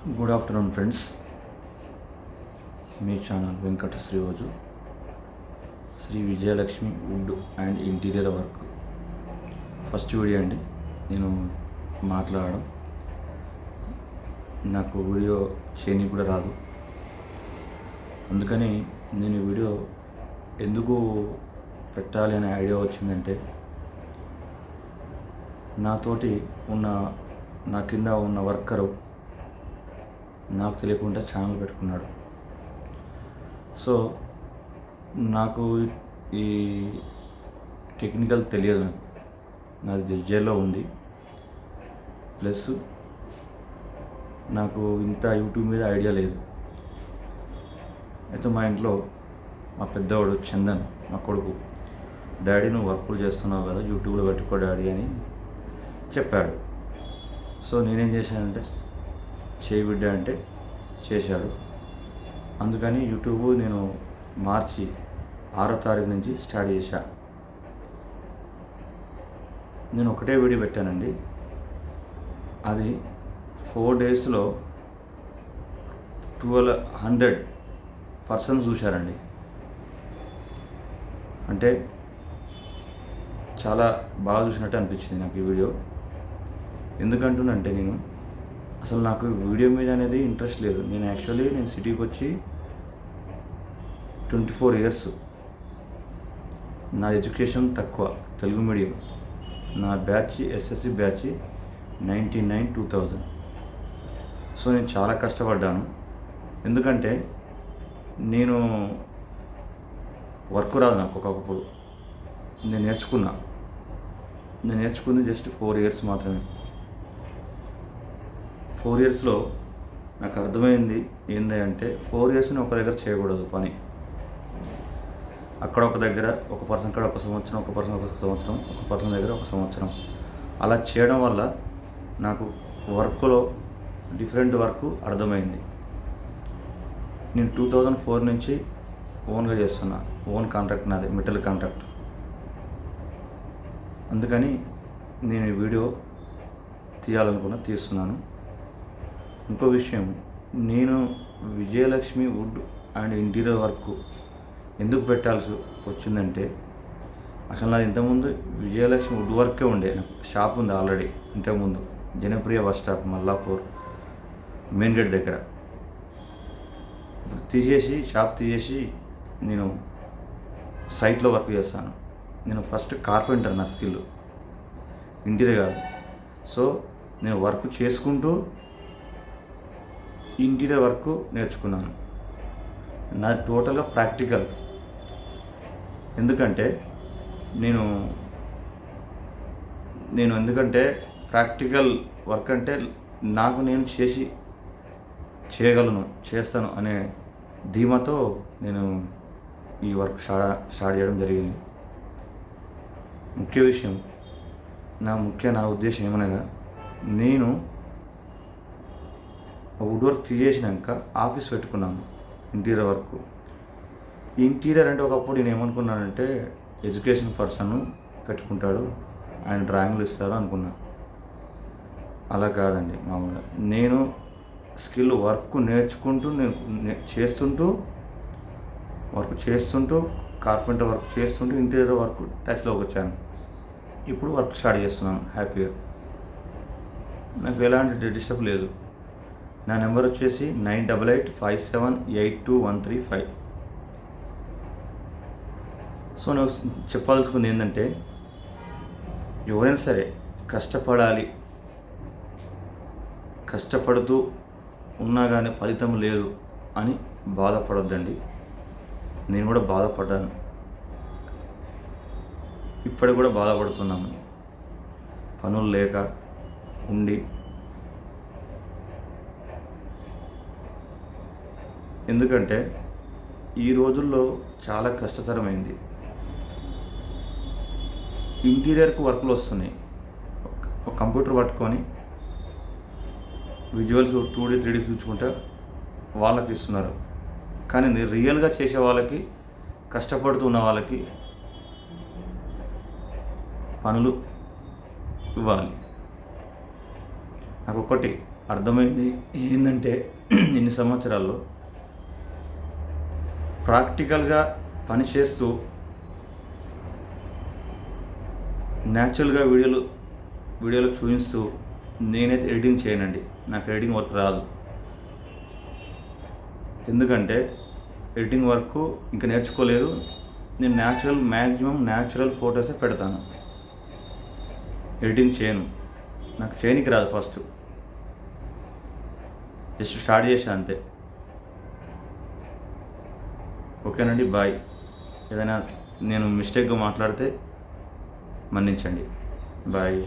Good afternoon friends. మీ channel Venkata Sriroju, Sri Vijayalakshmi wood and interior work. First video అండి నేను మాట్లాడడం. నాకు వీడియో చేయని కూడా రాదు, అందుకని నేను ఈ వీడియో ఎందుకు పెట్టాలి అనే ఐడియా వచ్చిందంటే, నాతోటి ఉన్న నా కింద ఉన్న వర్కరు నాకు తెలియకుండా ఛానల్ పెట్టుకున్నాడు. సో నాకు ఈ టెక్నికల్ తెలియదు, నాది జడ్జేలో ఉంది. ప్లస్ నాకు ఇంత యూట్యూబ్ మీద ఐడియా లేదు. అయితే మా ఇంట్లో మా పెద్దవాడు చందన్, మా కొడుకు, డాడీ నువ్వు వర్కులు చేస్తున్నావు కదా, యూట్యూబ్లో పెట్టుకో డాడీ అని చెప్పాడు. సో నేనేం చేశానంటే, చేయి బిడ్డ అంటే చేశాడు. అందుకని యూట్యూబ్ నేను మార్చి 6వ తారీఖు నుంచి స్టార్ట్ చేశా. నేను ఒకటే వీడియో పెట్టానండి, అది 4 డేస్లో 1200 పర్సన్స్ చూశారండి. అంటే చాలా బాగా చూసినట్టు అనిపించింది నాకు ఈ వీడియో. ఎందుకంటున్నంటే, నేను అసలు నాకు వీడియో మీద అనేది ఇంట్రెస్ట్ లేదు. నేను సిటీకి వచ్చి 24 ఇయర్స్. నా ఎడ్యుకేషన్ తక్కువ, తెలుగు మీడియం. నా బ్యాచ్ ఎస్ఎస్సి బ్యాచ్ 1999-2000. సో నేను చాలా కష్టపడ్డాను. ఎందుకంటే నేను వర్క్ రాదు నాకు ఒకప్పుడు. నేను నేర్చుకుంది జస్ట్ 4 ఇయర్స్ మాత్రమే. 4 ఇయర్స్లో నాకు అర్థమైంది ఏంటంటే, 4 ఇయర్స్ని ఒక దగ్గర చేయకూడదు పని. అక్కడ ఒక దగ్గర ఒక పర్సన్ కాడ 1 సంవత్సరం, ఒక పర్సన్ ఒక సంవత్సరం, ఒక పర్సన్ దగ్గర 1 సంవత్సరం, అలా చేయడం వల్ల నాకు వర్క్లో డిఫరెంట్ వర్క్ అర్థమైంది. నేను 2004 నుంచి ఓన్గా చేస్తున్నా. ఓన్ కాంట్రాక్ట్ నాది, మెటల్ కాంట్రాక్ట్. అందుకని నేను ఈ వీడియో తీస్తున్నాను. ఇంకో విషయం, నేను Vijayalakshmi wood and interior work ఎందుకు పెట్టాల్సి వచ్చిందంటే, అసలు నాది ఇంతకుముందు విజయలక్ష్మి వుడ్ వర్కే ఉండే. నాకు షాప్ ఉంది ఆల్రెడీ ఇంతకుముందు, Janapriya bus stop, Mallapur main gate దగ్గర. ఇప్పుడు షాప్ తీసేసి నేను సైట్లో వర్క్ చేస్తాను. నేను ఫస్ట్ కార్పెంటర్, నా స్కిల్ ఇంటీరియర్ కాదు. సో నేను వర్క్ చేసుకుంటూ ఇంటీరియర్ వర్క్ నేర్చుకున్నాను. నాది టోటల్గా ప్రాక్టికల్. ఎందుకంటే ఎందుకంటే ప్రాక్టికల్ వర్క్ అంటే నాకు నేను చేస్తాను అనే ధీమాతో నేను ఈ వర్క్ స్టార్ట్ చేయడం జరిగింది. ముఖ్య విషయం, నా ఉద్దేశం ఏమనగా, నేను వుడ్ వర్క్ తీసేసినాక ఆఫీస్ పెట్టుకున్నాను, ఇంటీరియర్ వర్క్. ఇంటీరియర్ అంటే ఒకప్పుడు నేను ఏమనుకున్నానంటే, ఎడ్యుకేషన్ పర్సన్ పెట్టుకుంటాడు, ఆయన డ్రాయింగ్లు ఇస్తారు అనుకున్నా. అలా కాదండి. మామూలుగా నేను స్కిల్ వర్క్ నేర్చుకుంటూ, వర్క్ చేస్తుంటూ కార్పెంటర్ వర్క్ చేస్తుంటూ ఇంటీరియర్ వర్క్ టచ్లోకి వచ్చాను. ఇప్పుడు వర్క్ స్టార్ట్ చేస్తున్నాను హ్యాపీగా. నాకు ఎలాంటి డిస్టర్బ్ లేదు. నా నెంబర్ వచ్చేసి 9885782135. సో నేను చెప్పాల్సింది ఏంటంటే, ఎవరైనా సరే కష్టపడాలి. కష్టపడుతూ ఉన్నా కానీ ఫలితం లేదు అని బాధపడొద్దండి. నేను కూడా బాధపడ్డాను, ఇప్పటికి కూడా బాధపడుతున్నాను. పనులు లేక ఉండి. ఎందుకంటే ఈ రోజుల్లో చాలా కష్టతరమైంది. ఇంటీరియర్కు వర్క్లు వస్తున్నాయి, ఒక కంప్యూటర్ పట్టుకొని విజువల్స్ 2D 3D చూసుకుంటే వాళ్ళకి ఇస్తున్నారు. కానీ రియల్గా చేసే వాళ్ళకి, కష్టపడుతున్న వాళ్ళకి పనులు ఇవ్వాలి. నాకు ఒకటి అర్థమైంది ఏంటంటే ఇన్ని సంవత్సరాల్లో ప్రాక్టికల్గా పని చేస్తూ న్యాచురల్గా వీడియోలో చూపిస్తూ నేనైతే ఎడిటింగ్ చేయనండి. నాకు ఎడిటింగ్ వర్క్ రాదు. ఎందుకంటే ఎడిటింగ్ వర్క్ ఇంకా నేర్చుకోలేదు. నేను మ్యాక్సిమం న్యాచురల్ ఫొటోసే పెడతాను. ఎడిటింగ్ చేయను, నాకు చేయనికి రాదు. ఫస్ట్ జస్ట్ స్టార్ట్ చేసా అంతే. ఓకేనండి, బాయ్. ఏదైనా నేను మిస్టేక్గా మాట్లాడితే మన్నించండి. బాయ్.